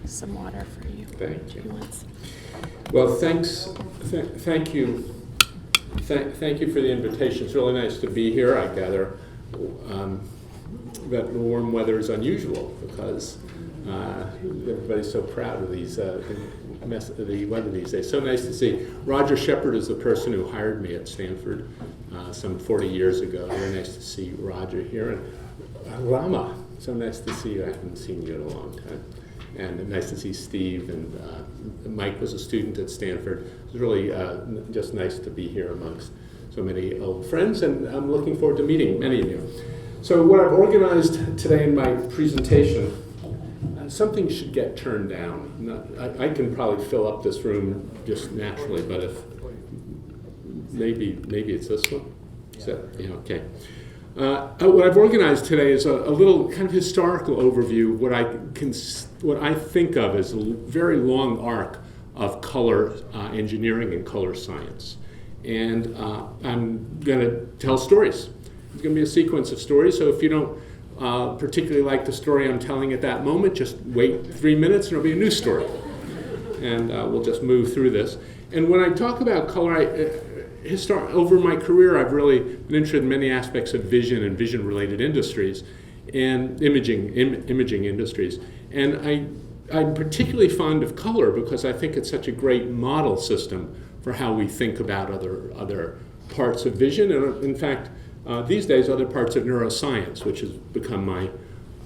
Some water for you. Thank you. Well, thank you. Thank you for the invitation. It's really nice to be here. I gather that the warm weather is unusual because everybody's so proud of these the weather these days. So nice to see. Roger Shepard is the person who hired me at Stanford some 40 years ago. Very nice to see Roger here. And Lama, so nice to see you. I haven't seen you in a long time. And nice to see Steve, and Mike was a student at Stanford. It was really just nice to be here amongst so many old friends, and I'm looking forward to meeting many of you. So what I've organized today in my presentation, something should get turned down. I can probably fill up this room just naturally, but if maybe it's this one. Yeah, okay. What I've organized today is a little kind of historical overview of what I think of as a very long arc of color engineering and color science. And I'm going to tell stories. It's going to be a sequence of stories, so if you don't particularly like the story I'm telling at that moment, just wait 3 minutes and it'll be a new story. And we'll just move through this. And when I talk about color, over my career, I've really been interested in many aspects of vision and vision-related industries and imaging industries. And I'm particularly fond of color because I think it's such a great model system for how we think about other parts of vision, and in fact, these days, other parts of neuroscience, which has become my,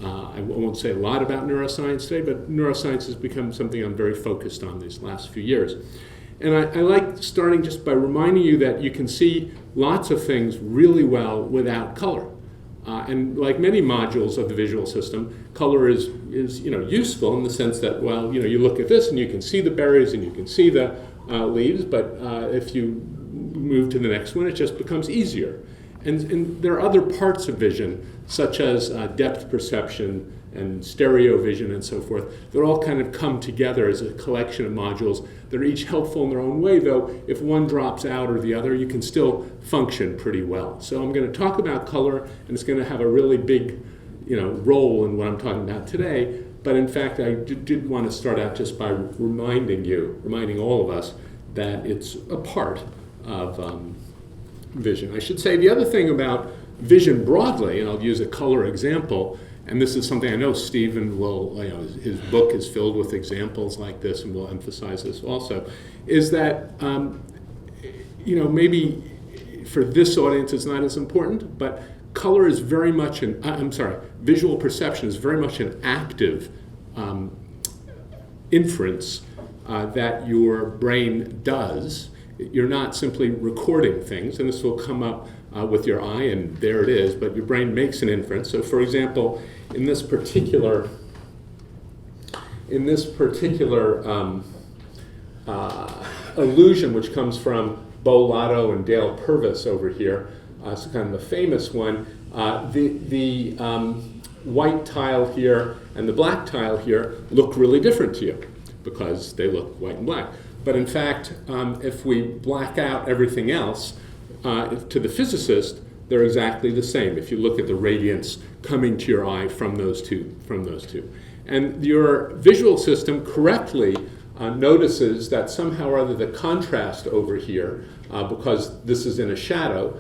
I won't say a lot about neuroscience today, but neuroscience has become something I'm very focused on these last few years. And I like starting just by reminding you that you can see lots of things really well without color. And like many modules of the visual system, color is useful in the sense that, well, you look at this and you can see the berries and you can see the leaves, but if you move to the next one, it just becomes easier. And there are other parts of vision, such as depth perception and stereo vision and so forth, that all kind of come together as a collection of modules that are each helpful in their own way, though if one drops out or the other, you can still function pretty well. So I'm going to talk about color, and it's going to have a really big role in what I'm talking about today. But in fact, I did want to start out just by reminding all of us, that it's a part of vision. I should say the other thing about vision broadly, and I'll use a color example, and this is something I know Stephen will, his book is filled with examples like this, and we'll emphasize this also, is that, maybe for this audience it's not as important, but color is very much visual perception is very much an active inference that your brain does. You're not simply recording things, and this will come up with your eye, and there it is, but your brain makes an inference. So for example, in this particular illusion, which comes from Bo Lotto and Dale Purvis over here, it's kind of a famous one, the white tile here and the black tile here look really different to you because they look white and black. But in fact, if we black out everything else, to the physicist, they're exactly the same. If you look at the radiance coming to your eye from those two. And your visual system correctly notices that somehow or other the contrast over here, because this is in a shadow,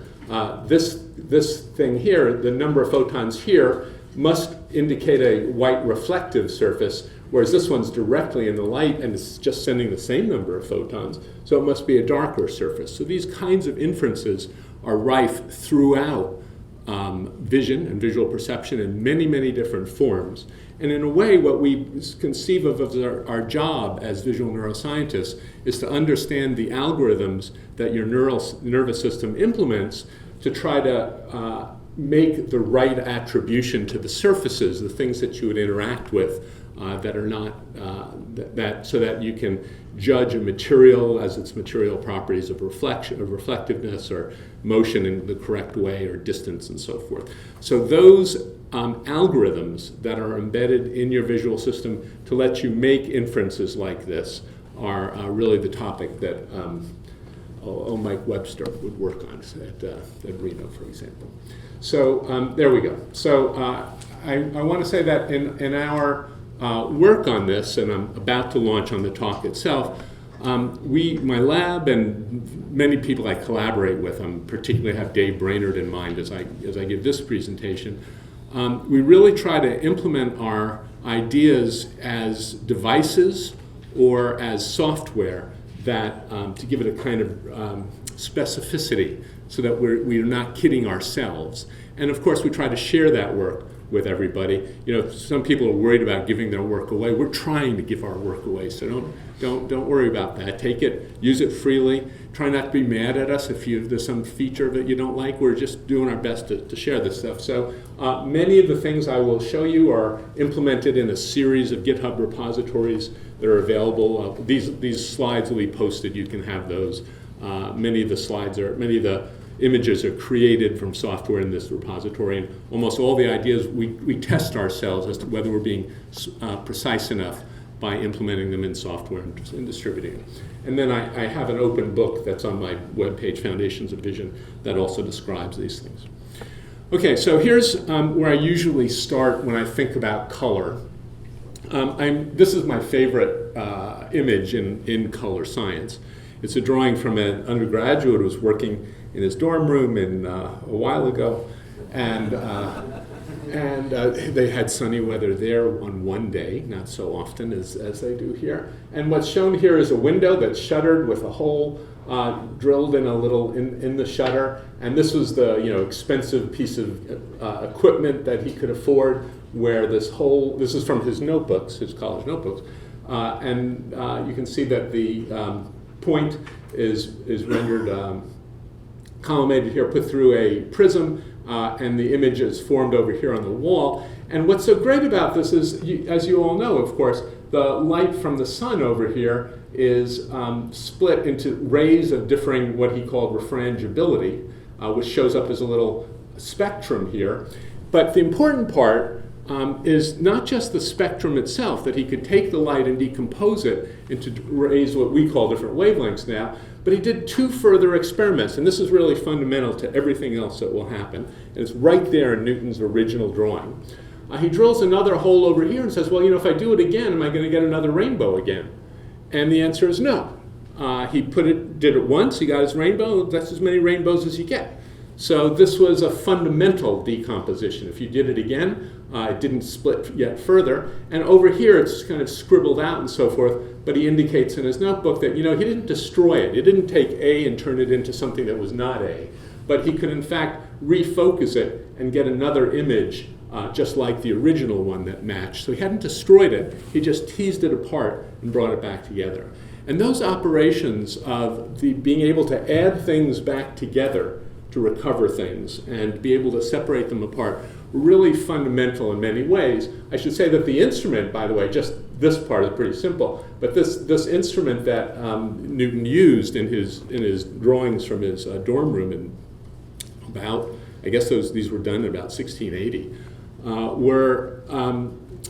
this thing here, the number of photons here, must indicate a white reflective surface, whereas this one's directly in the light and it's just sending the same number of photons, so it must be a darker surface. So these kinds of inferences are rife throughout vision and visual perception in many, many different forms. And in a way, what we conceive of as our job as visual neuroscientists is to understand the algorithms that your nervous system implements to try to make the right attribution to the surfaces, the things that you would interact with, that are not so that you can judge a material as its material properties of reflection, of reflectiveness, or motion in the correct way, or distance, and so forth. So those algorithms that are embedded in your visual system to let you make inferences like this are really the topic that Mike Webster would work on at Reno, for example. So there we go. So I want to say that in our work on this, and I'm about to launch on the talk itself, my lab and many people I collaborate with, particularly have Dave Brainerd in mind as I give this presentation, we really try to implement our ideas as devices or as software that to give it a kind of specificity so that we're not kidding ourselves. And of course we try to share that work with everybody. You know, some people are worried about giving their work away. We're trying to give our work away, so don't worry about that. Take it, use it freely. Try not to be mad at us if there's some feature of it you don't like. We're just doing our best to share this stuff. So many of the things I will show you are implemented in a series of GitHub repositories that are available. These slides will be posted. You can have those. Many of the images are created from software in this repository, and almost all the ideas we test ourselves as to whether we're being precise enough by implementing them in software and distributing. And then I have an open book that's on my webpage, Foundations of Vision, that also describes these things. Okay, so here's where I usually start when I think about color. This is my favorite image in color science. It's a drawing from an undergraduate who was working in his dorm room a while ago, and they had sunny weather there on one day, not so often as they do here. And what's shown here is a window that's shuttered with a hole drilled in the shutter. And this was the expensive piece of equipment that he could afford. Where this is from his notebooks, his college notebooks, and you can see that the point is rendered collimated here, put through a prism, and the image is formed over here on the wall. And what's so great about this is, as you all know, of course, the light from the sun over here is split into rays of differing, what he called refrangibility, which shows up as a little spectrum here. But the important part is not just the spectrum itself, that he could take the light and decompose it into rays, what we call different wavelengths now, but he did two further experiments, and this is really fundamental to everything else that will happen, and it's right there in Newton's original drawing. He drills another hole over here and says, well, if I do it again, am I going to get another rainbow again? And the answer is no. He did it once, he got his rainbow, that's as many rainbows as you get. So this was a fundamental decomposition. If you did it again, it didn't split yet further. And over here, it's kind of scribbled out and so forth, but he indicates in his notebook that, he didn't destroy it. He didn't take A and turn it into something that was not A, but he could, in fact, refocus it and get another image just like the original one that matched. So he hadn't destroyed it, he just teased it apart and brought it back together. And those operations of being able to add things back together to recover things and be able to separate them apart were really fundamental in many ways. I should say that the instrument, by the way, just this part is pretty simple, but this instrument that Newton used in his drawings from his dorm room in about, I guess these were done in about 1680, were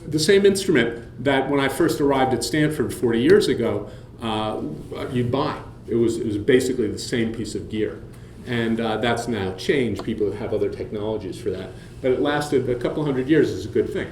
the same instrument that when I first arrived at Stanford 40 years ago, you'd buy. It was basically the same piece of gear. And that's now changed. People have other technologies for that. But it lasted a couple hundred years is a good thing.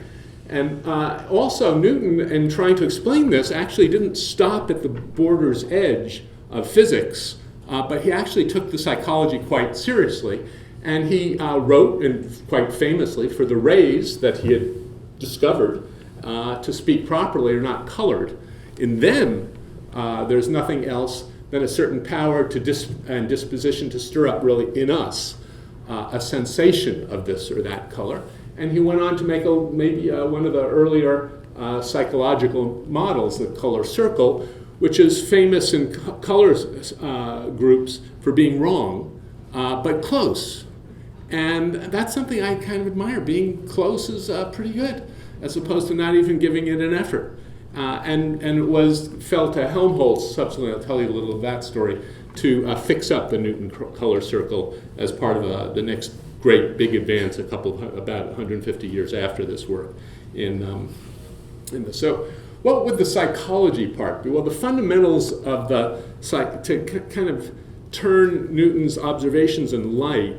And also Newton, in trying to explain this, actually didn't stop at the border's edge of physics, but he actually took the psychology quite seriously. And he wrote, and quite famously, for the rays that he had discovered to speak properly are not colored. In them, there's nothing else than a certain power and disposition to stir up, really, in us, a sensation of this or that color. And he went on to make maybe one of the earlier psychological models, the color circle, which is famous in color groups for being wrong, but close. And that's something I kind of admire. Being close is pretty good, as opposed to not even giving it an effort. And it fell to Helmholtz, subsequently, I'll tell you a little of that story, to fix up the Newton color circle as part of the next great big advance about 150 years after this work in this. So what would the psychology part be? Well, the fundamentals of to kind of turn Newton's observations in light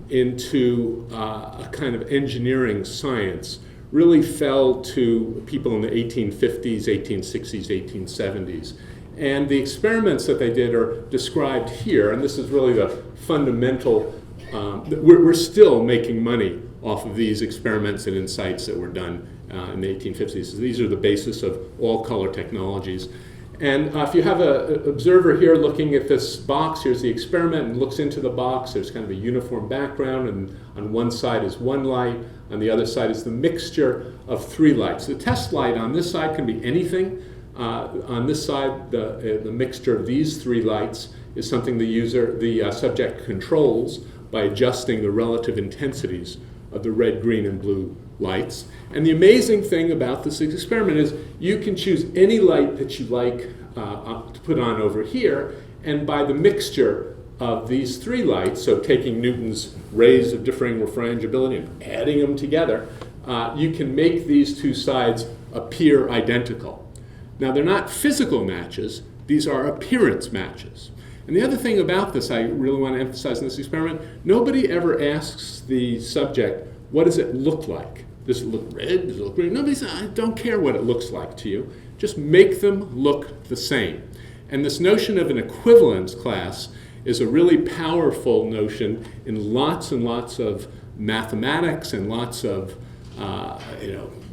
into a kind of engineering science really fell to people in the 1850s, 1860s, 1870s. And the experiments that they did are described here, and this is really the fundamental, we're still making money off of these experiments and insights that were done in the 1850s. So these are the basis of all color technologies. And if you have an observer here looking at this box, here's the experiment and looks into the box. There's kind of a uniform background, and on one side is one light, on the other side is the mixture of three lights. The test light on this side can be anything. On this side, the mixture of these three lights is something the subject controls by adjusting the relative intensities of the red, green, and blue lights. And the amazing thing about this experiment is you can choose any light that you like to put on over here, and by the mixture of these three lights, so taking Newton's rays of differing refrangibility and adding them together, you can make these two sides appear identical. Now, they're not physical matches, these are appearance matches. And the other thing about this I really want to emphasize in this experiment, nobody ever asks the subject, what does it look like? Does it look red? Does it look green? Nobody says, I don't care what it looks like to you. Just make them look the same. And this notion of an equivalence class is a really powerful notion in lots and lots of mathematics and lots of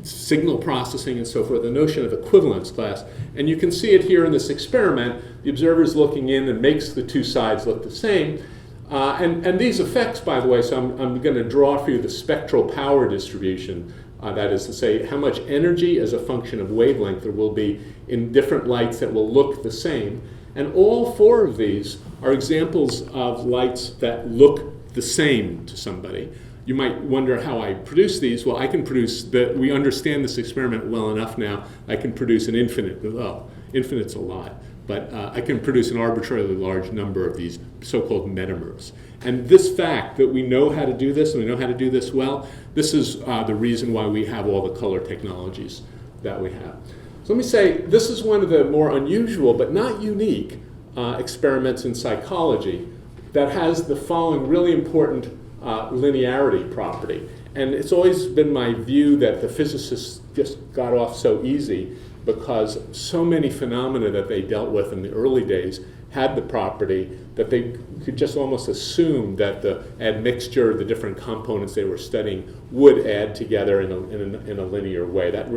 signal processing and so forth, the notion of equivalence class. And you can see it here in this experiment. The observer is looking in and makes the two sides look the same. And these effects, by the way, so I'm going to draw for you the spectral power distribution. That is to say, how much energy as a function of wavelength there will be in different lights that will look the same. And all four of these are examples of lights that look the same to somebody. You might wonder how I produce these. Well, I can produce, we understand this experiment well enough now, I can produce an infinite's a lot, but I can produce an arbitrarily large number of these so-called metamers. And this fact that we know how to do this, and we know how to do this well, this is the reason why we have all the color technologies that we have. So let me say, this is one of the more unusual, but not unique, experiments in psychology that has the following really important linearity property. And it's always been my view that the physicists just got off so easy because so many phenomena that they dealt with in the early days had the property that they could just almost assume that the admixture of the different components they were studying would add together in a linear way. That's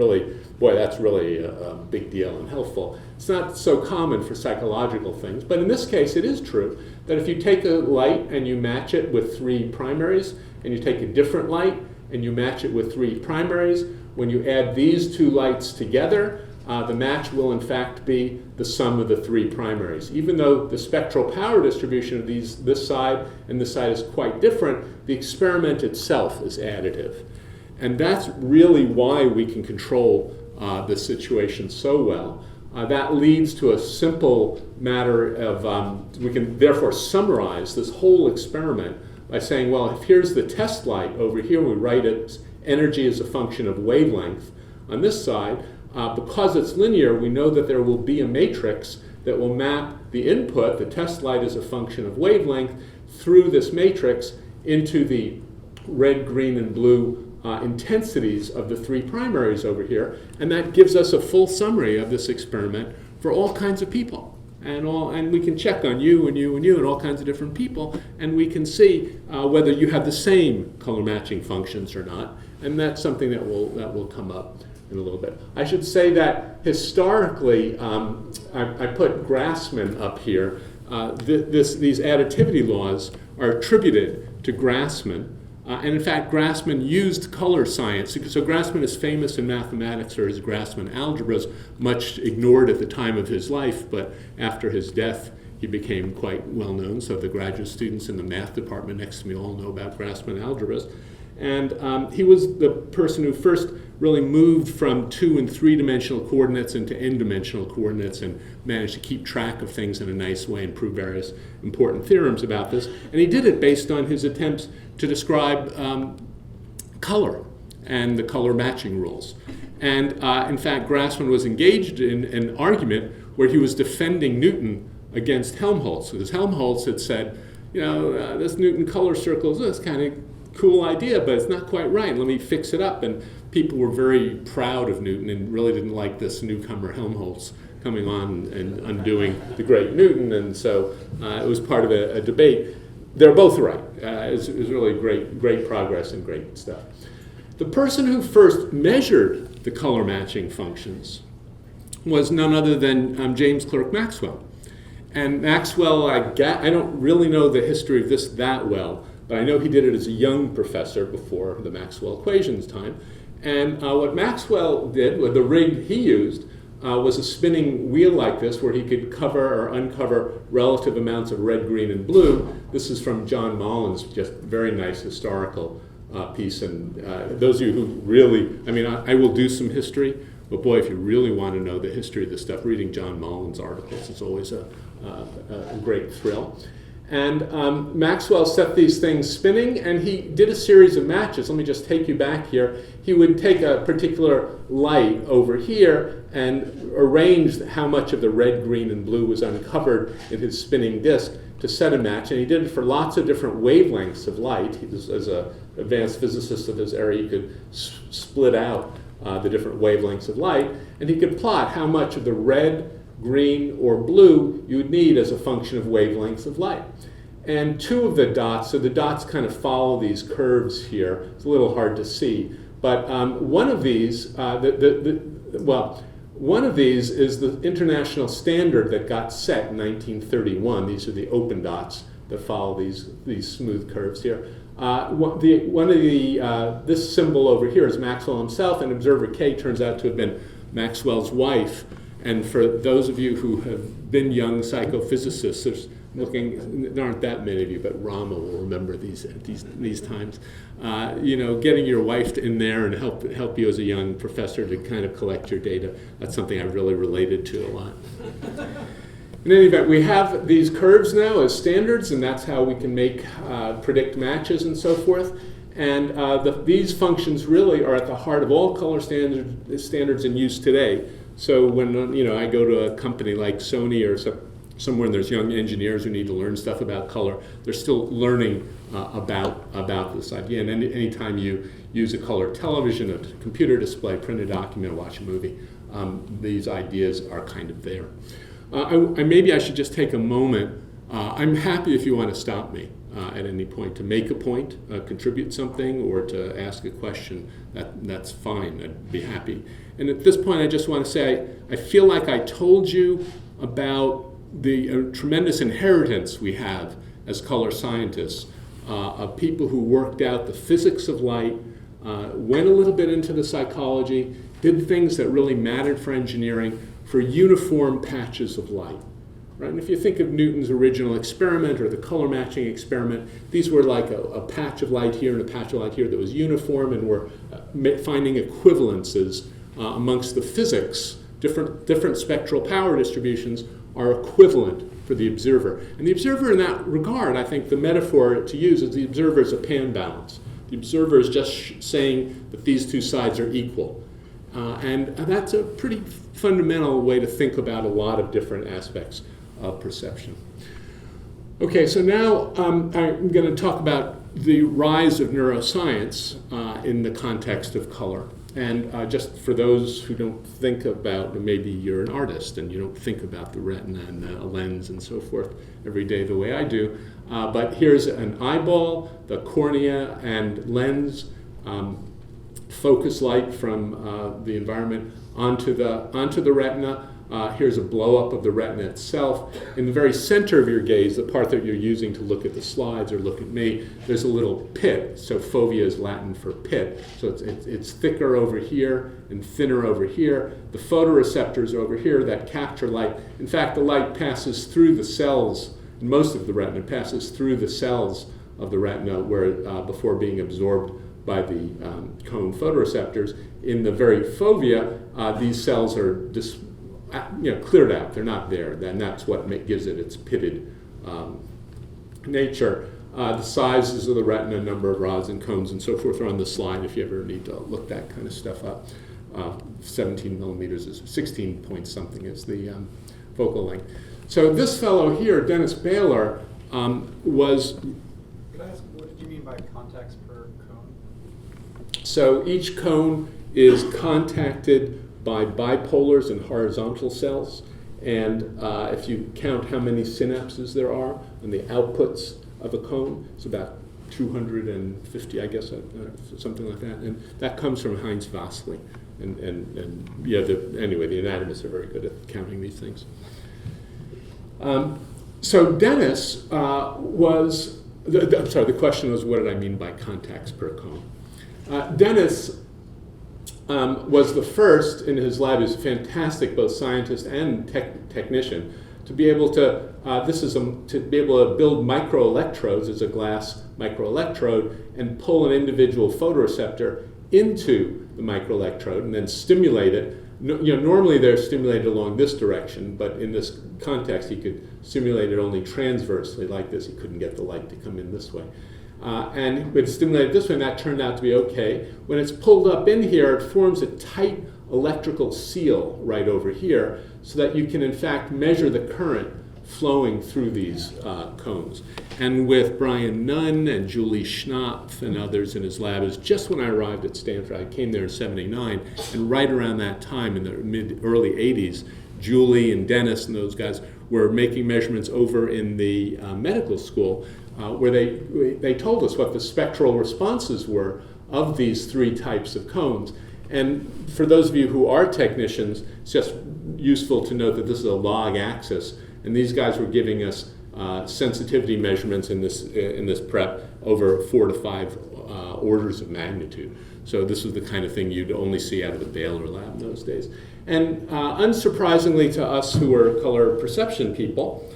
really a big deal and helpful. It's not so common for psychological things, but in this case it is true that if you take a light and you match it with three primaries, and you take a different light and you match it with three primaries, when you add these two lights together, the match will in fact be the sum of the three primaries. Even though the spectral power distribution of this side and this side is quite different, the experiment itself is additive. And that's really why we can control the situation so well. That leads to a simple matter of, we can therefore summarize this whole experiment by saying, well, if here's the test light over here, we write it energy as a function of wavelength. On this side, because it's linear, we know that there will be a matrix that will map the input, the test light as a function of wavelength, through this matrix into the red, green, and blue intensities of the three primaries over here. And that gives us a full summary of this experiment for all kinds of people. And we can check on you and you and you and all kinds of different people, and we can see whether you have the same color matching functions or not. And that's something that will come up in a little bit. I should say that historically, I put Grassmann up here. These additivity laws are attributed to Grassmann. And in fact, Grassmann used color science. So Grassmann is famous in mathematics for his Grassmann algebras, much ignored at the time of his life, but after his death, he became quite well known. So the graduate students in the math department next to me all know about Grassmann algebras. And he was the person who first really moved from 2- and 3-dimensional coordinates into n-dimensional coordinates and managed to keep track of things in a nice way and prove various important theorems about this. And he did it based on his attempts to describe color and the color matching rules. And in fact, Grassmann was engaged in an argument where he was defending Newton against Helmholtz, because Helmholtz had said, this Newton color circles, this kind of cool idea, but it's not quite right. Let me fix it up. And people were very proud of Newton and really didn't like this newcomer Helmholtz coming on and undoing the great Newton. And so it was part of a debate. They're both right. It was really great progress and great stuff. The person who first measured the color matching functions was none other than James Clerk Maxwell. And Maxwell, I don't really know the history of this that well, but I know he did it as a young professor before the Maxwell equations time. And what Maxwell did, with the rig he used, was a spinning wheel like this where he could cover or uncover relative amounts of red, green, and blue. This is from John Mullen's just very nice historical piece. And those of you who really, I will do some history, but boy, if you really want to know the history of this stuff, reading John Mullen's articles is always a great thrill. And Maxwell set these things spinning, and he did a series of matches. Let me just take you back here. He would take a particular light over here and arrange how much of the red, green, and blue was uncovered in his spinning disk to set a match. And he did it for lots of different wavelengths of light. He was, as an advanced physicist of his era, he could split out the different wavelengths of light, and he could plot how much of the red, green, or blue you would need as a function of wavelengths of light. And two of the dots, so the dots kind of follow these curves here. It's a little hard to see, but one of these, one of these is the international standard that got set in 1931. These are the open dots that follow these smooth curves here. This symbol over here is Maxwell himself, and observer K turns out to have been Maxwell's wife. And for those of you who have been young psychophysicists, there aren't that many of you, but Rama will remember these times. Getting your wife in there and help you as a young professor to kind of collect your data, that's something I've really related to a lot. In any event, we have these curves now as standards, and that's how we can predict matches and so forth. And these functions really are at the heart of all color standards in use today. So when I go to a company like Sony or somewhere and there's young engineers who need to learn stuff about color, they're still learning about this idea. And anytime you use a color television, a computer display, print a document, watch a movie, these ideas are kind of there. Maybe I should just take a moment. I'm happy if you want to stop me at any point, to make a point, contribute something, or to ask a question. That's fine. I'd be happy. And at this point, I just want to say I feel like I told you about the tremendous inheritance we have as color scientists of people who worked out the physics of light, went a little bit into the psychology, did things that really mattered for engineering, for uniform patches of light. Right? And if you think of Newton's original experiment or the color matching experiment, these were like a patch of light here and a patch of light here that was uniform, and we're finding equivalences amongst the physics. Different spectral power distributions are equivalent for the observer. And the observer in that regard, I think the metaphor to use is the observer is a pan balance. The observer is just saying that these two sides are equal. And that's a pretty fundamental way to think about a lot of different aspects of perception. Okay, so now I'm going to talk about the rise of neuroscience in the context of color. And just for those who don't think about, maybe you're an artist and you don't think about the retina and the lens and so forth every day the way I do, but here's an eyeball, the cornea and lens, focus light from the environment onto the retina. Here's a blow-up of the retina itself. In the very center of your gaze, the part that you're using to look at the slides or look at me, there's a little pit. So fovea is Latin for pit. So it's thicker over here and thinner over here. The photoreceptors over here that capture light. In fact, the light passes through the cells, most of the retina passes through the cells of the retina before being absorbed by the cone photoreceptors. In the very fovea, these cells are cleared out. They're not there. Then that's what gives it its pitted nature. The sizes of the retina, number of rods and cones, and so forth are on the slide if you ever need to look that kind of stuff up. 17 millimeters is 16 point something is the focal length. So this fellow here, Dennis Baylor, was. Could I ask, what did you mean by context per So each cone is contacted by bipolars and horizontal cells. And if you count how many synapses there are on the outputs of a cone, it's about 250, I guess, something like that. And that comes from Heinz Vasily. And yeah, anyway, the anatomists are very good at counting these things. So Dennis was, I'm sorry, the question was, what did I mean by contacts per cone? Dennis was the first in his lab. He was a fantastic both scientist and technician to be able to, to be able to build microelectrodes as a glass microelectrode and pull an individual photoreceptor into the microelectrode and then stimulate it. Normally they're stimulated along this direction, but in this context he could stimulate it only transversely like this. He couldn't get the light to come in this way. And he would stimulate it this way, and that turned out to be okay. When it's pulled up in here, it forms a tight electrical seal right over here so that you can in fact measure the current flowing through these cones. And with Brian Nunn and Julie Schnapf and others in his lab, it was just when I arrived at Stanford. I came there in '79, and right around that time in the early '80s, Julie and Dennis and those guys were making measurements over in the medical school where they told us what the spectral responses were of these three types of cones. And for those of you who are technicians, it's just useful to note that this is a log axis, and these guys were giving us sensitivity measurements in this prep over 4 to 5 orders of magnitude. So this was the kind of thing you'd only see out of the Baylor lab in those days. And unsurprisingly to us who are color perception people,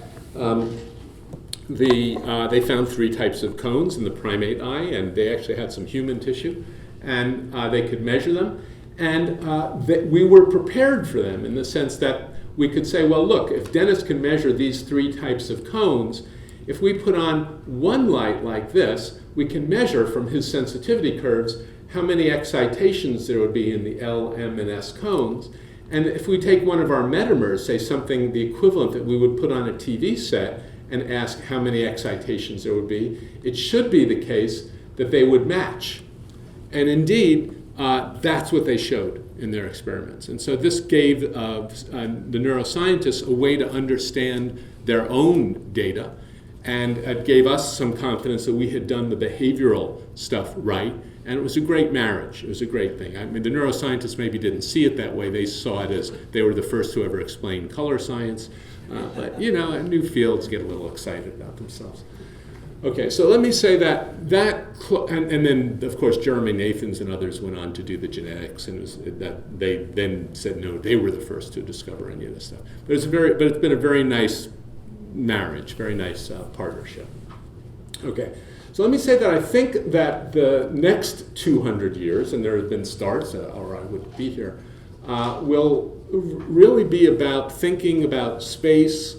they found three types of cones in the primate eye, and they actually had some human tissue, and they could measure them. And we were prepared for them in the sense that we could say, well, look, if Dennis can measure these three types of cones, if we put on one light like this, we can measure from his sensitivity curves how many excitations there would be in the L, M, and S cones. And if we take one of our metamers, say something the equivalent that we would put on a TV set and ask how many excitations there would be, it should be the case that they would match. And indeed, that's what they showed in their experiments. And so this gave the neuroscientists a way to understand their own data, and it gave us some confidence that we had done the behavioral stuff right, and it was a great marriage. It was a great thing. I mean, the neuroscientists maybe didn't see it that way. They saw it as they were the first to ever explain color science, but new fields get a little excited about themselves. Okay, so let me say and then of course Jeremy Nathans and others went on to do the genetics, and that they then said no, they were the first to discover any of this stuff. But it's been a very nice marriage, very nice partnership. Okay, so let me say that I think that the next 200 years, and there have been starts, or I would be here, will really be about thinking about space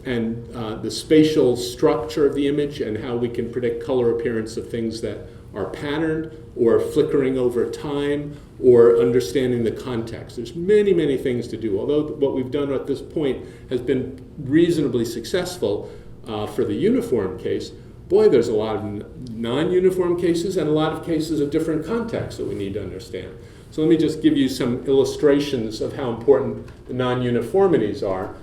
and the spatial structure of the image and how we can predict color appearance of things that are patterned or flickering over time or understanding the context. There's many, many things to do. Although what we've done at this point has been reasonably successful for the uniform case, boy, there's a lot of non-uniform cases and a lot of cases of different contexts that we need to understand. So let me just give you some illustrations of how important the non-uniformities are.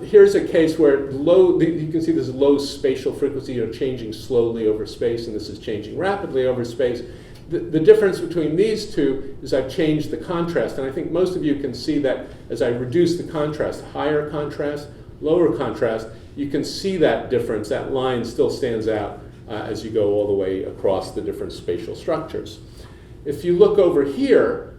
Here's a case where you can see this low spatial frequency, changing slowly over space, and this is changing rapidly over space. The difference between these two is I've changed the contrast, and I think most of you can see that as I reduce the contrast, higher contrast, lower contrast, you can see that difference. That line still stands out as you go all the way across the different spatial structures. If you look over here,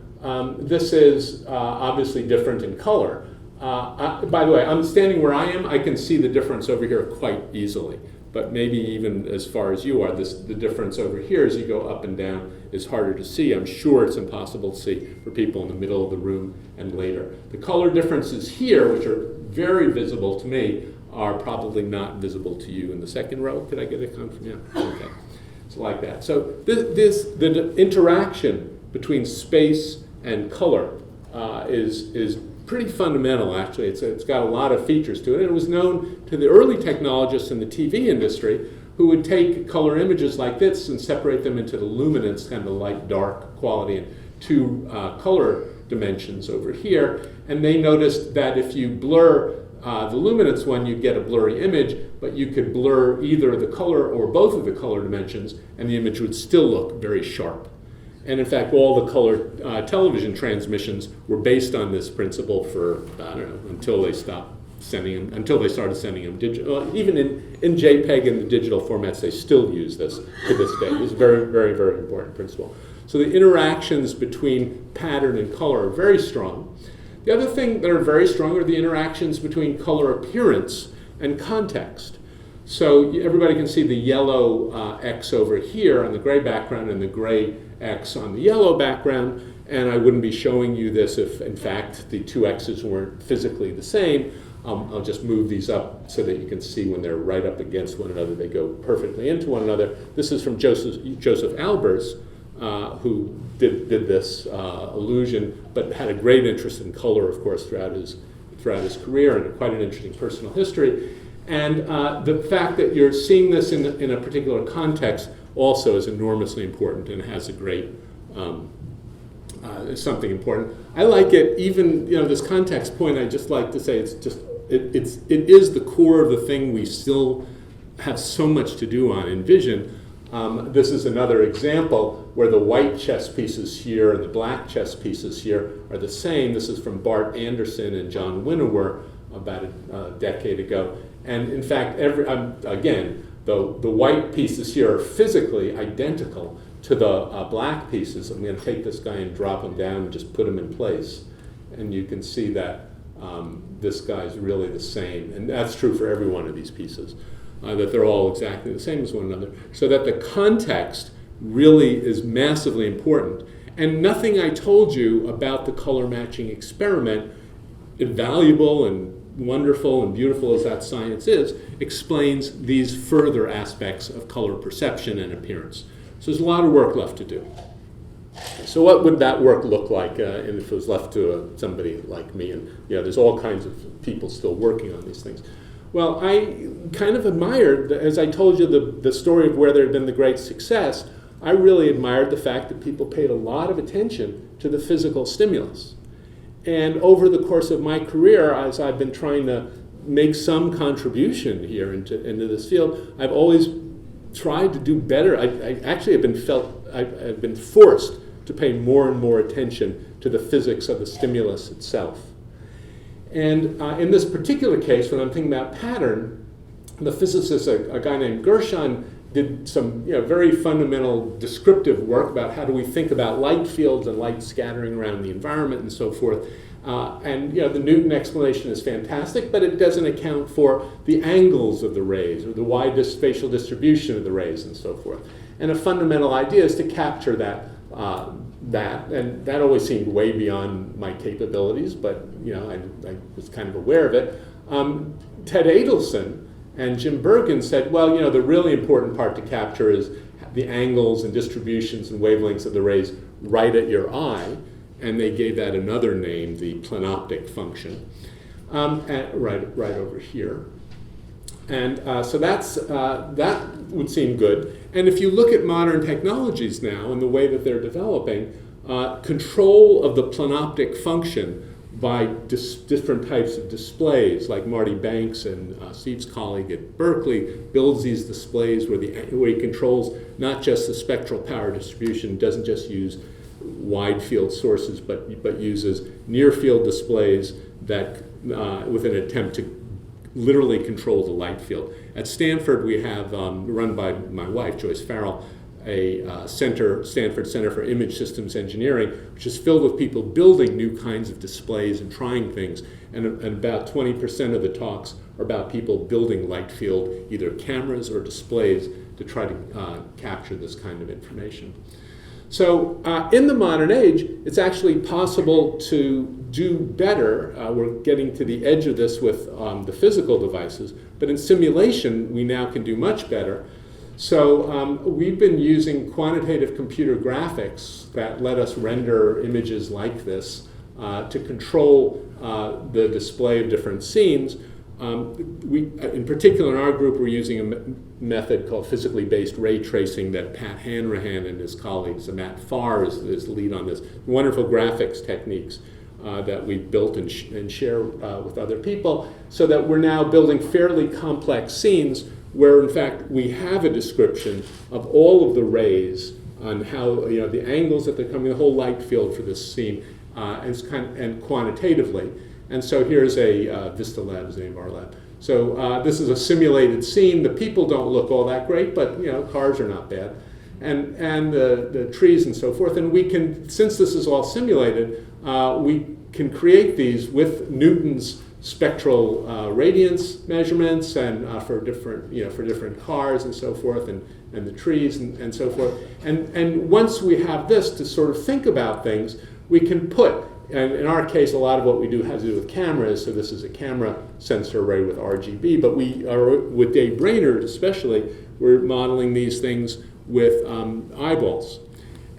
this is obviously different in color. By the way, I'm standing where I am. I can see the difference over here quite easily. But maybe even as far as you are, the difference over here as you go up and down is harder to see. I'm sure it's impossible to see for people in the middle of the room and later. The color differences here, which are very visible to me, are probably not visible to you in the second row. Could I get a confirmation? Yeah, okay. So like that. So the interaction between space and color is pretty fundamental, actually. It's got a lot of features to it. And it was known to the early technologists in the TV industry who would take color images like this and separate them into the luminance, kind of the light-dark quality, and two color dimensions over here. And they noticed that if you blur the luminance one, you get a blurry image, but you could blur either the color or both of the color dimensions, and the image would still look very sharp. And in fact, all the color television transmissions were based on this principle for, I don't know, until they stopped sending them, until they started sending them digital. Even in JPEG and the digital formats, they still use this to this day. It's a very, very, very important principle. So the interactions between pattern and color are very strong. The other thing that are very strong are the interactions between color appearance and context. So everybody can see the yellow X over here on the gray background and the gray X on the yellow background, and I wouldn't be showing you this if, in fact, the two X's weren't physically the same. I'll just move these up so that you can see when they're right up against one another, they go perfectly into one another. This is from Joseph Albers, who did this illusion, but had a great interest in color, of course, throughout his career, and quite an interesting personal history. And the fact that you're seeing this in a particular context also is enormously important and has a great, something important. I like it, even, this context point, I just like to say it is the core of the thing we still have so much to do on in vision. This is another example where the white chess pieces here and the black chess pieces here are the same. This is from Bart Anderson and John Winnower about a decade ago. And in fact, again, the white pieces here are physically identical to the black pieces. I'm going to take this guy and drop him down and just put him in place. And you can see that this guy's really the same. And that's true for every one of these pieces, that they're all exactly the same as one another. So that the context really is massively important. And nothing I told you about the color matching experiment, invaluable and wonderful and beautiful as that science is, explains these further aspects of color perception and appearance. So there's a lot of work left to do. So what would that work look like if it was left to somebody like me? And there's all kinds of people still working on these things. Well, I kind of admired, as I told you, the story of where there had been the great success. I really admired the fact that people paid a lot of attention to the physical stimulus. And over the course of my career, as I've been trying to make some contribution here into this field, I've always tried to do better. I actually I've been forced to pay more and more attention to the physics of the stimulus itself. And in this particular case, when I'm thinking about pattern, the physicist, a guy named Gershon, did some very fundamental descriptive work about how do we think about light fields and light scattering around the environment and so forth. And the Newton explanation is fantastic, but it doesn't account for the angles of the rays or the wide spatial distribution of the rays and so forth. And a fundamental idea is to capture that, and that always seemed way beyond my capabilities, but I was kind of aware of it. Ted Adelson and Jim Bergen said, well, the really important part to capture is the angles and distributions and wavelengths of the rays right at your eye, and they gave that another name, the planoptic function, right over here. And so that would seem good. And if you look at modern technologies now and the way that they're developing, control of the planoptic function by different types of displays, like Marty Banks and Steve's colleague at Berkeley builds these displays where he controls not just the spectral power distribution, doesn't just use wide field sources, but uses near field displays that with an attempt to literally control the light field. At Stanford, we have, run by my wife, Joyce Farrell, a Stanford Center for Image Systems Engineering, which is filled with people building new kinds of displays and trying things. And about 20% of the talks are about people building light field, either cameras or displays, to try to capture this kind of information. So in the modern age, it's actually possible to do better. We're getting to the edge of this with the physical devices, but in simulation, we now can do much better. So we've been using quantitative computer graphics that let us render images like this to control the display of different scenes. In particular, in our group, we're using a method called physically based ray tracing that Pat Hanrahan and his colleagues, Matt Farr is the lead on this, wonderful graphics techniques that we've built and share with other people, so that we're now building fairly complex scenes where, in fact, we have a description of all of the rays on how, the angles that they're coming, the whole light field for this scene, and quantitatively. And so here's a Vista Lab is the name of our lab. So this is a simulated scene. The people don't look all that great, but cars are not bad, and the trees and so forth. And we can, since this is all simulated, we can create these with Newton's spectral radiance measurements, and for different cars and so forth, and the trees and so forth. And once we have this to sort of think about things, we can put. And in our case, a lot of what we do has to do with cameras, so this is a camera sensor array with RGB, but we are, with Dave Brainerd especially, we're modeling these things with eyeballs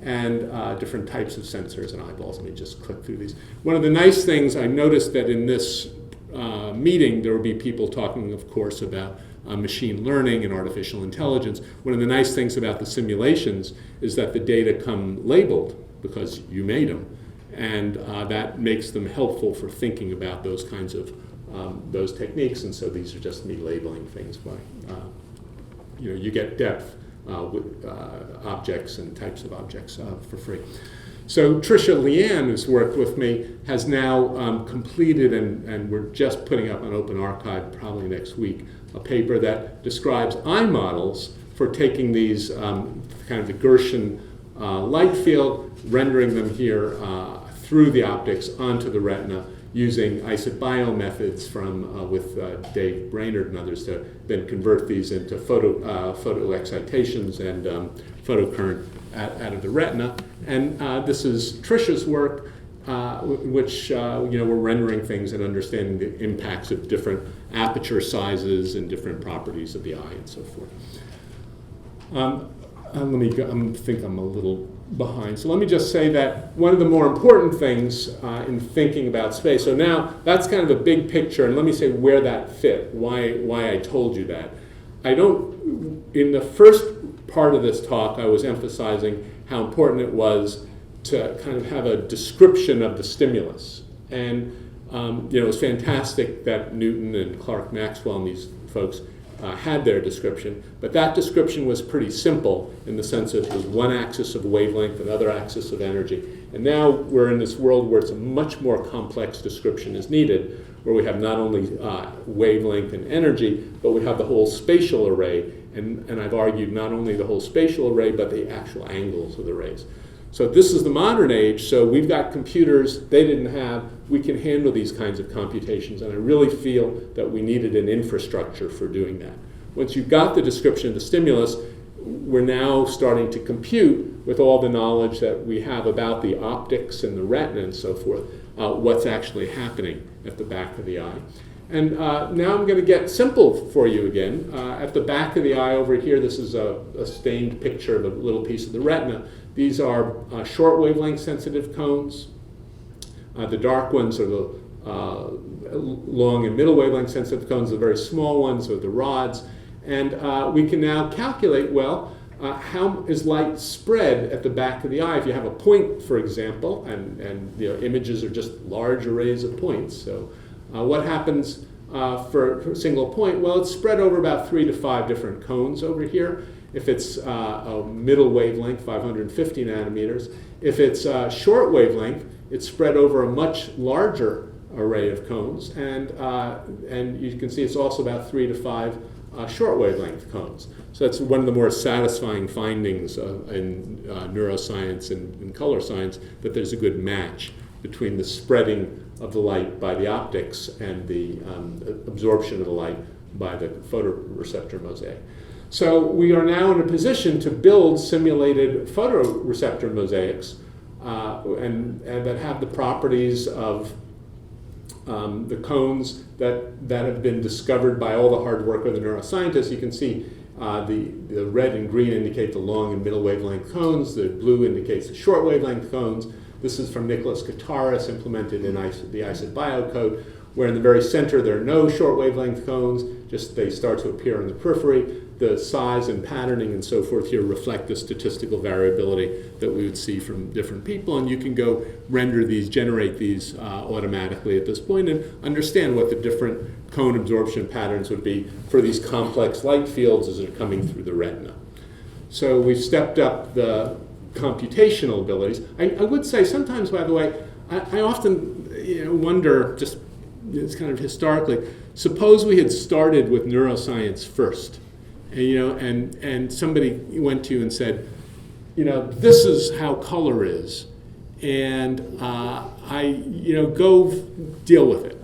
and different types of sensors and eyeballs. Let me just click through these. One of the nice things, I noticed that in this meeting, there will be people talking, of course, about machine learning and artificial intelligence. One of the nice things about the simulations is that the data come labeled because you made them. And that makes them helpful for thinking about those kinds of those techniques. And so these are just me labeling things by, you get depth with objects and types of objects for free. So Tricia Leanne, who's worked with me, has now completed, and we're just putting up on Open Archive probably next week, a paper that describes eye models for taking these kind of the Gaussian light field, rendering them here through the optics onto the retina using iSight methods from with Dave Brainerd and others to then convert these into photo excitations and photocurrent out of the retina. And this is Tricia's work, which we're rendering things and understanding the impacts of different aperture sizes and different properties of the eye and so forth. I think I'm a little behind. So let me just say that one of the more important things in thinking about space, so now that's kind of a big picture, and let me say where that fit, why I told you that. In the first part of this talk, I was emphasizing how important it was to kind of have a description of the stimulus. And it was fantastic that Newton and Clark Maxwell and these folks had their description, but that description was pretty simple in the sense that it was one axis of wavelength, another axis of energy. And now we're in this world where it's a much more complex description is needed, where we have not only wavelength and energy, but we have the whole spatial array. And I've argued not only the whole spatial array, but the actual angles of the rays. So this is the modern age, so we've got computers they didn't have. We can handle these kinds of computations, and I really feel that we needed an infrastructure for doing that. Once you've got the description of the stimulus, we're now starting to compute with all the knowledge that we have about the optics and the retina and so forth, what's actually happening at the back of the eye. And now I'm going to get simple for you again. At the back of the eye over here, this is a stained picture of a little piece of the retina. These are short wavelength sensitive cones. The dark ones are the long and middle wavelength sensitive cones. The very small ones are the rods. And we can now calculate, how is light spread at the back of the eye? If you have a point, for example, and images are just large arrays of points. So what happens for a single point? Well, it's spread over about 3 to 5 different cones over here. If it's a middle wavelength, 550 nanometers. If it's short wavelength, it's spread over a much larger array of cones. And you can see it's also about 3 to 5 short wavelength cones. So that's one of the more satisfying findings in neuroscience and color science, that there's a good match between the spreading of the light by the optics and the absorption of the light by the photoreceptor mosaic. So we are now in a position to build simulated photoreceptor mosaics and that have the properties of the cones that have been discovered by all the hard work of the neuroscientists. You can see the red and green indicate the long and middle wavelength cones. The blue indicates the short wavelength cones. This is from Nicholas Kataris, implemented in the iSight code. where in the very center there are no short wavelength cones, just they start to appear in the periphery. The size and patterning and so forth here reflect the statistical variability that we would see from different people, and you can go render these, generate these automatically at this point and understand what the different cone absorption patterns would be for these complex light fields as they're coming through the retina. So we've stepped up the computational abilities. I would say sometimes, by the way, I often wonder, just it's kind of historically, suppose we had started with neuroscience first. And somebody went to you and said, this is how color is, and go deal with it.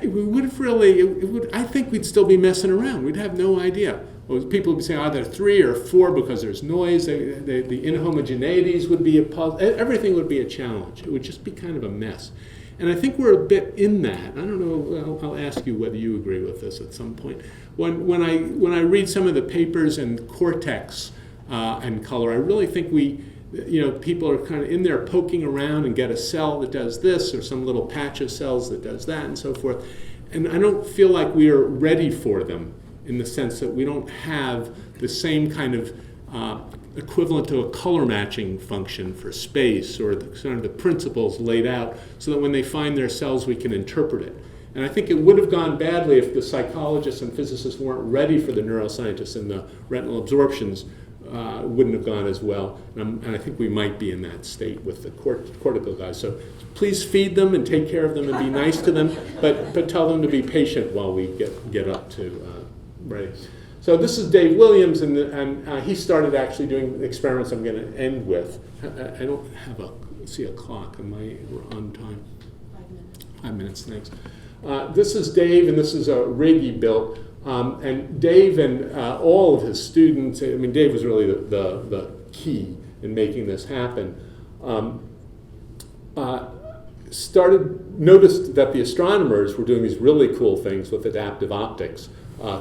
We would have really, I think we'd still be messing around. We'd have no idea. Well, people would be saying either 3 or 4 because there's noise. The inhomogeneities would be everything would be a challenge. It would just be kind of a mess. And I think we're a bit in that. I don't know, I'll ask you whether you agree with this at some point. When I read some of the papers in cortex and color, I really think people are kind of in there poking around and get a cell that does this or some little patch of cells that does that and so forth. And I don't feel like we are ready for them in the sense that we don't have the same kind of equivalent to a color matching function for space or the principles laid out so that when they find their cells we can interpret it. And I think it would have gone badly if the psychologists and physicists weren't ready for the neuroscientists, and the retinal absorptions wouldn't have gone as well. And I think we might be in that state with the cortical guys. So please feed them and take care of them and be nice to them, but tell them to be patient while we get up to ready. So this is Dave Williams, and he started actually doing experiments I'm going to end with. I don't have a clock. Am I on time? 5 minutes. 5 minutes, thanks. This is Dave, and this is a rig he built. And Dave and all of his students, Dave was really the key in making this happen, noticed that the astronomers were doing these really cool things with adaptive optics,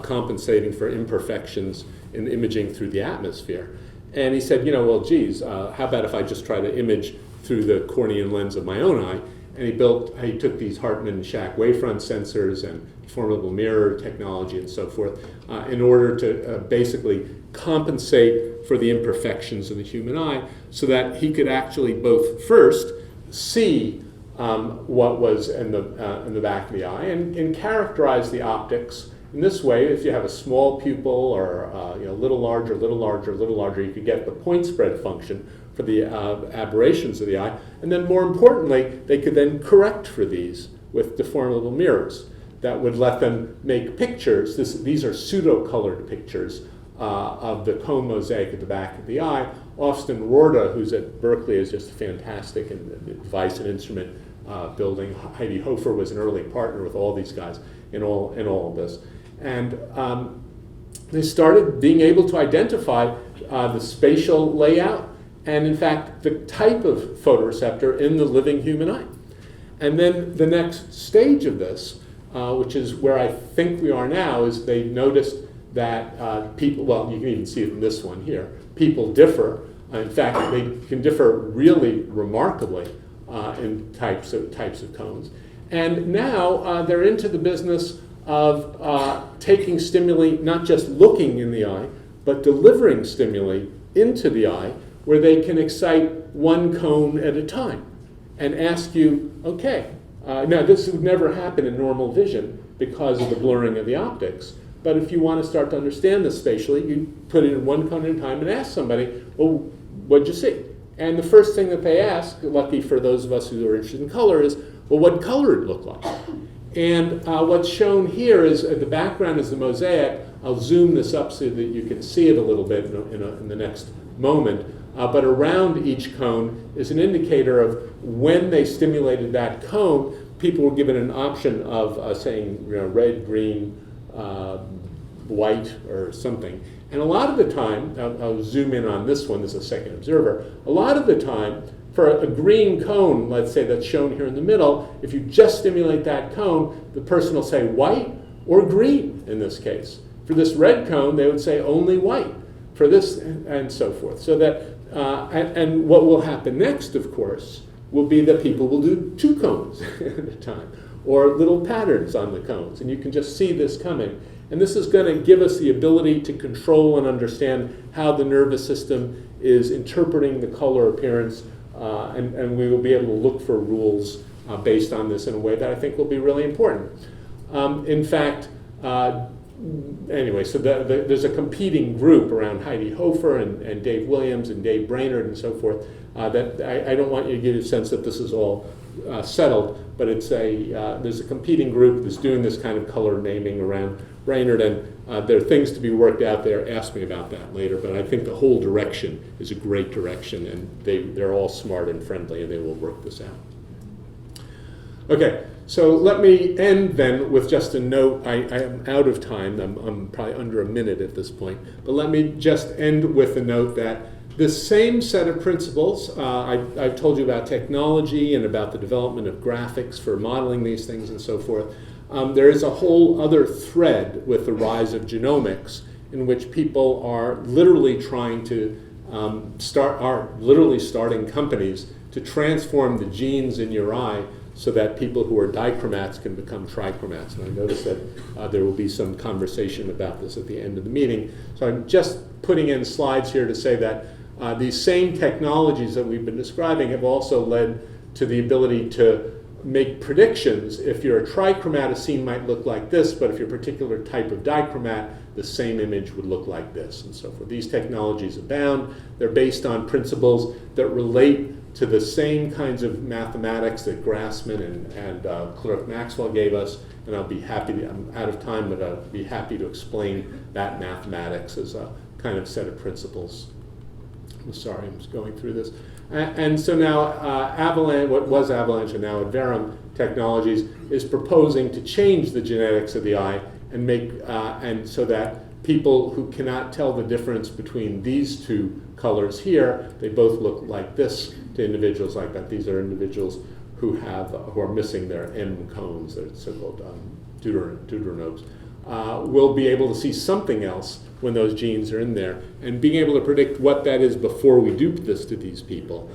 compensating for imperfections in imaging through the atmosphere. And he said, how about if I just try to image through the cornean lens of my own eye? And he took these Hartmann and Shack wavefront sensors and deformable mirror technology and so forth in order to basically compensate for the imperfections of the human eye so that he could actually both first see what was in the back of the eye and characterize the optics. In this way, if you have a small pupil or a little larger, you could get the point spread function for the aberrations of the eye. And then more importantly, they could then correct for these with deformable mirrors that would let them make pictures. These are pseudo-colored pictures of the cone mosaic at the back of the eye. Austin Rorda, who's at Berkeley, is just fantastic in device and instrument building. Heidi Hofer was an early partner with all these guys in all of this. And they started being able to identify the spatial layout and, in fact, the type of photoreceptor in the living human eye. And then the next stage of this, which is where I think we are now, is they noticed that people, well, you can even see it in this one here, people differ. In fact, they can differ really remarkably in types of cones. And now they're into the business of taking stimuli, not just looking in the eye, but delivering stimuli into the eye, where they can excite one cone at a time and ask you, okay, now this would never happen in normal vision because of the blurring of the optics. But if you want to start to understand this spatially, you put it in one cone at a time and ask somebody, well, what'd you see? And the first thing that they ask, lucky for those of us who are interested in color, is, well, what color did it look like? And what's shown here is the background is the mosaic. I'll zoom this up so that you can see it a little bit in the next moment. But around each cone is an indicator of when they stimulated that cone. People were given an option of saying red, green, white, or something. And a lot of the time, I'll zoom in on this one, this is a second observer. A lot of the time, for a green cone, let's say that's shown here in the middle, if you just stimulate that cone, the person will say white or green in this case. For this red cone, they would say only white. For this, and so forth. So that, and what will happen next, of course, will be that people will do two cones at a time, or little patterns on the cones. And you can just see this coming. And this is going to give us the ability to control and understand how the nervous system is interpreting the color appearance, and we will be able to look for rules based on this in a way that I think will be really important. In fact, anyway, so there's a competing group around Heidi Hofer and Dave Williams and Dave Brainerd and so forth. That I don't want you to get a sense that this is all settled, but there's a competing group that's doing this kind of color naming around Brainerd, and there are things to be worked out there. Ask me about that later, but I think the whole direction is a great direction, and they're all smart and friendly, and they will work this out. Okay, so let me end then with just a note. I am out of time. I'm probably under a minute at this point, but let me just end with a note that this same set of principles, I've told you about technology and about the development of graphics for modeling these things and so forth. There is a whole other thread with the rise of genomics in which people are literally trying to starting companies to transform the genes in your eye so that people who are dichromats can become trichromats. And I noticed that there will be some conversation about this at the end of the meeting. So I'm just putting in slides here to say that these same technologies that we've been describing have also led to the ability to make predictions. If you're a trichromat, a scene might look like this, but if you're a particular type of dichromat, the same image would look like this, and so forth. These technologies abound. They're based on principles that relate to the same kinds of mathematics that Grassmann and Clerk Maxwell gave us, and I'll be happy to, I'm out of time, but I'll be happy to explain that mathematics as a kind of set of principles. I'm sorry, I'm just going through this. And so now Avalanche, what was Avalanche and now Adverum Technologies, is proposing to change the genetics of the eye and make, and so that people who cannot tell the difference between these two colors here, they both look like this to individuals like that. These are individuals who are missing their M cones, their so-called deuteranobes, will be able to see something else when those genes are in there. And being able to predict what that is before we do this to these people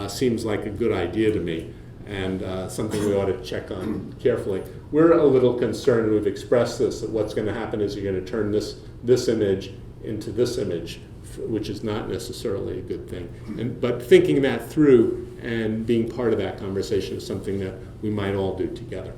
seems like a good idea to me, and something we ought to check on carefully. We're a little concerned, and we've expressed this, that what's going to happen is you're going to turn this image into this image, which is not necessarily a good thing. But thinking that through and being part of that conversation is something that we might all do together.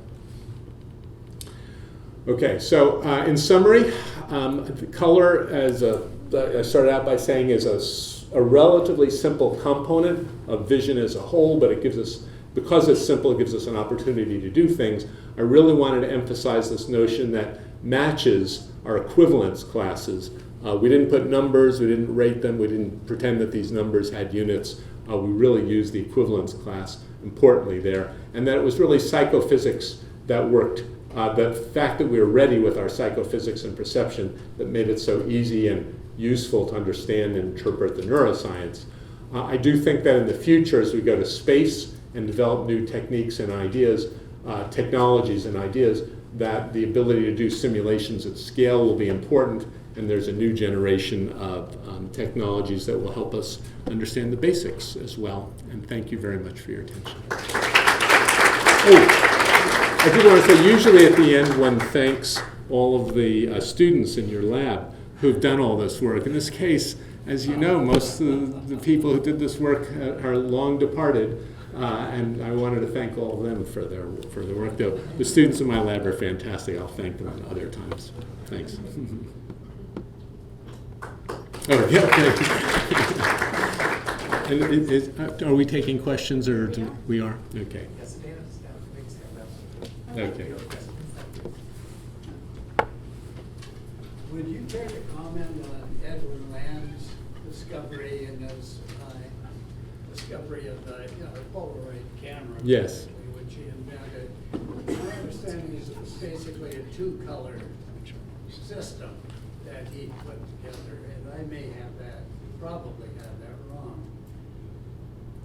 Okay, so in summary, the color, as I started out by saying, is a relatively simple component of vision as a whole, but it gives us, because it's simple, it gives us an opportunity to do things. I really wanted to emphasize this notion that matches are equivalence classes. We didn't put numbers, we didn't rate them, we didn't pretend that these numbers had units. We really used the equivalence class importantly there, and that it was really psychophysics that worked. The fact that we were ready with our psychophysics and perception that made it so easy and useful to understand and interpret the neuroscience. I do think that in the future, as we go to space and develop new techniques and ideas, technologies and ideas, that the ability to do simulations at scale will be important, and there's a new generation of technologies that will help us understand the basics as well. And thank you very much for your attention. I did want to say, usually at the end one thanks all of the students in your lab who've done all this work. In this case, as you know, most of the people who did this work are long departed, and I wanted to thank all of them for their work. Though the students in my lab are fantastic. I'll thank them at other times. Thanks. Oh, yeah, okay. And are we taking questions, or we are? Okay. Okay. Would you care to comment on Edwin Land's discovery and his discovery of the Polaroid camera? Yes. Which he invented. My understanding is it was basically a two-color system that he put together, and I may have that, probably have that wrong.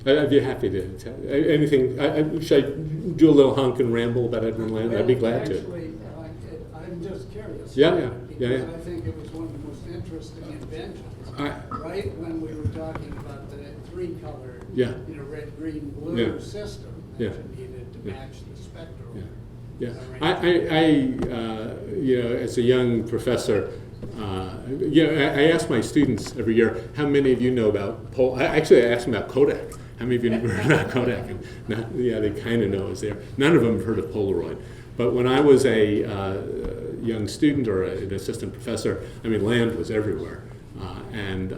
I'd be happy to tell anything. Should I do a little honk and ramble about Edwin Land? I'd be glad to. Actually, I'm just curious. Yeah. I think it was one of the most interesting inventions. Right when we were talking about the three-color, red, green, blue system that you needed to match the spectrum. Yeah, you know, as a young professor, I ask my students every year, how many of you know about actually, I ask them about Kodak. How many of you have heard about Kodak? And yeah, they kind of know it's there. None of them have heard of Polaroid. But when I was a young student or an assistant professor, I mean, Land was everywhere. And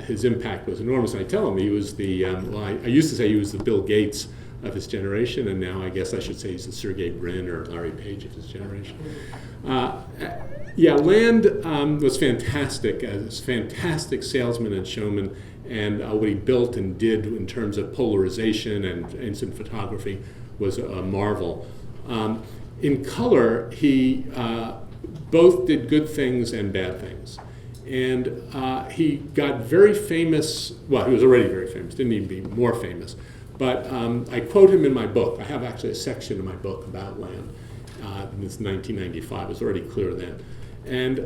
his impact was enormous. And I tell him he was the, I used to say he was the Bill Gates of his generation, and now I guess I should say he's the Sergey Brin or Larry Page of his generation. Yeah, Land was fantastic as a fantastic salesman and showman, and what he built and did in terms of polarization and instant photography was a marvel. In color, he both did good things and bad things. And he got very famous, well, he was already very famous, didn't even be more famous. But I quote him in my book. I have actually a section in my book about Land. It's 1995, it was already clear then. And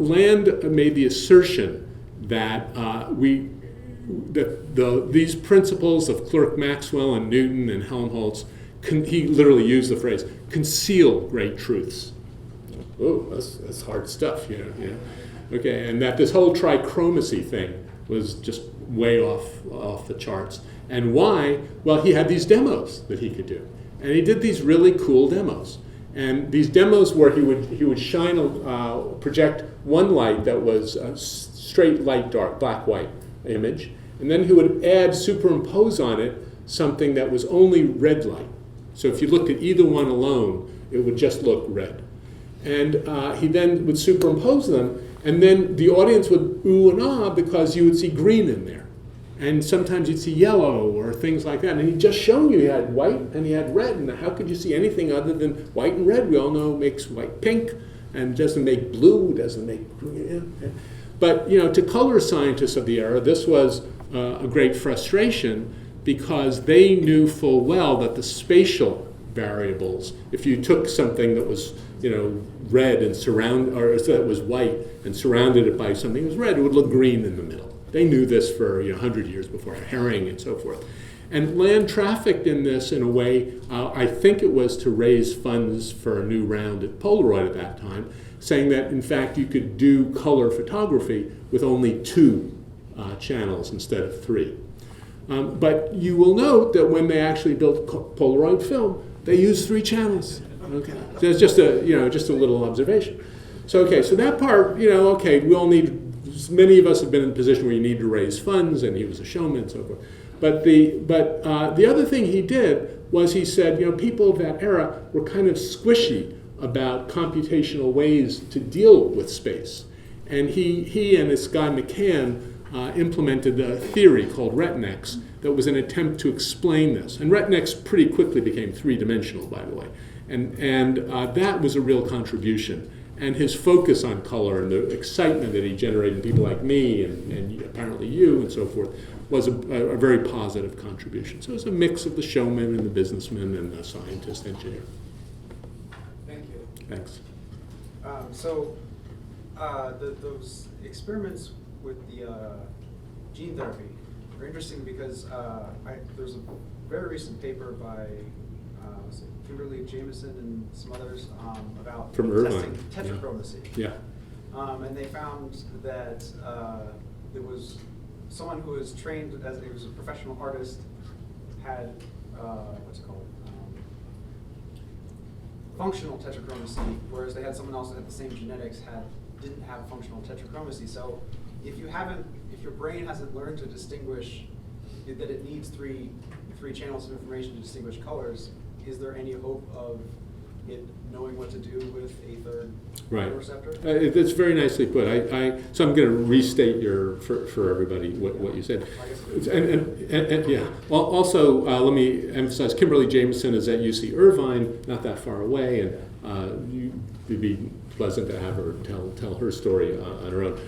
Land made the assertion that these principles of Clerk Maxwell and Newton and Helmholtz, he literally used the phrase, conceal great truths. Oh, that's hard stuff, you know. Okay, and that this whole trichromacy thing was just way off the charts. And why? Well, he had these demos that he could do. And he did these really cool demos. And these demos where he would shine project one light that was a straight light dark, black white image, and then he would superimpose on it something that was only red light. So if you looked at either one alone, it would just look red. And he then would superimpose them, and then the audience would ooh and ah because you would see green in there. And sometimes you'd see yellow or things like that. And he'd just shown you he had white and he had red. And how could you see anything other than white and red? We all know makes white pink and doesn't make blue, doesn't make green. But to color scientists of the era, this was a great frustration because they knew full well that the spatial variables, if you took something that was red and that was white and surrounded it by something that was red, it would look green in the middle. They knew this for 100 years before, Herring and so forth. And Land trafficked in this in a way, I think it was to raise funds for a new round at Polaroid at that time, saying that in fact you could do color photography with only 2 channels instead of 3. But you will note that when they actually built Polaroid film, they used 3 channels. Okay, so it's just a little observation. So that part, we all need. Many of us have been in a position where you need to raise funds, and he was a showman and so forth. But the other thing he did was he said, people of that era were kind of squishy about computational ways to deal with space, and he and this guy McCann implemented a theory called Retinex that was an attempt to explain this. And Retinex pretty quickly became 3-dimensional, by the way, and that was a real contribution. And his focus on color and the excitement that he generated in people like me and apparently you and so forth was a very positive contribution. So it was a mix of the showman and the businessman and the scientist, engineer. Thank you. Thanks. Those experiments with the gene therapy are interesting because there's a very recent paper by Kimberly Jameson and some others about From testing Irvine. tetrachromacy. Yeah. And they found that there was someone who was trained as he was a professional artist, had what's it called? Functional tetrachromacy, whereas they had someone else that had the same genetics didn't have functional tetrachromacy. So if your brain hasn't learned to distinguish that it needs three channels of information to distinguish colors, is there any hope of it knowing what to do with a third photoreceptor? That's very nicely put. So I'm going to restate for everybody what you said. And yeah. Also, let me emphasize, Kimberly Jameson is at UC Irvine, not that far away, and it'd be pleasant to have her tell her story on her own.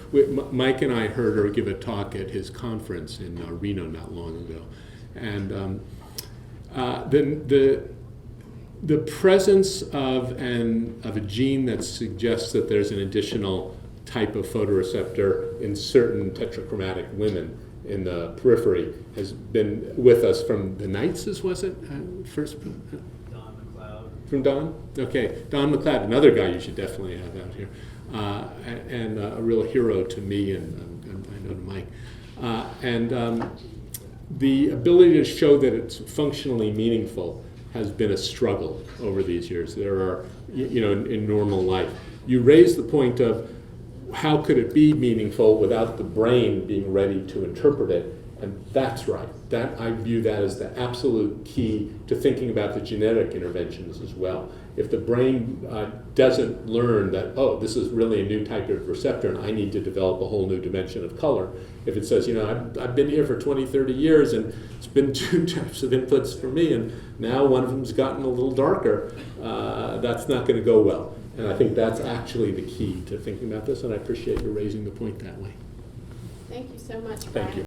Mike and I heard her give a talk at his conference in Reno not long ago, and the presence of a gene that suggests that there's an additional type of photoreceptor in certain tetrachromatic women in the periphery has been with us from the Knightses, was it? First? Don McLeod. From Don? Okay, Don McLeod, another guy you should definitely have out here, and a real hero to me and I know to Mike. The ability to show that it's functionally meaningful has been a struggle over these years. There are, in normal life. You raise the point of how could it be meaningful without the brain being ready to interpret it, and that's right. That I view that as the absolute key to thinking about the genetic interventions as well. If the brain doesn't learn that, oh, this is really a new type of receptor and I need to develop a whole new dimension of color. If it says, I've been here for 20, 30 years and it's been 2 types of inputs for me and now one of them's gotten a little darker, that's not going to go well. And I think that's actually the key to thinking about this, and I appreciate you raising the point that way. Thank you so much, Thank Brian. you.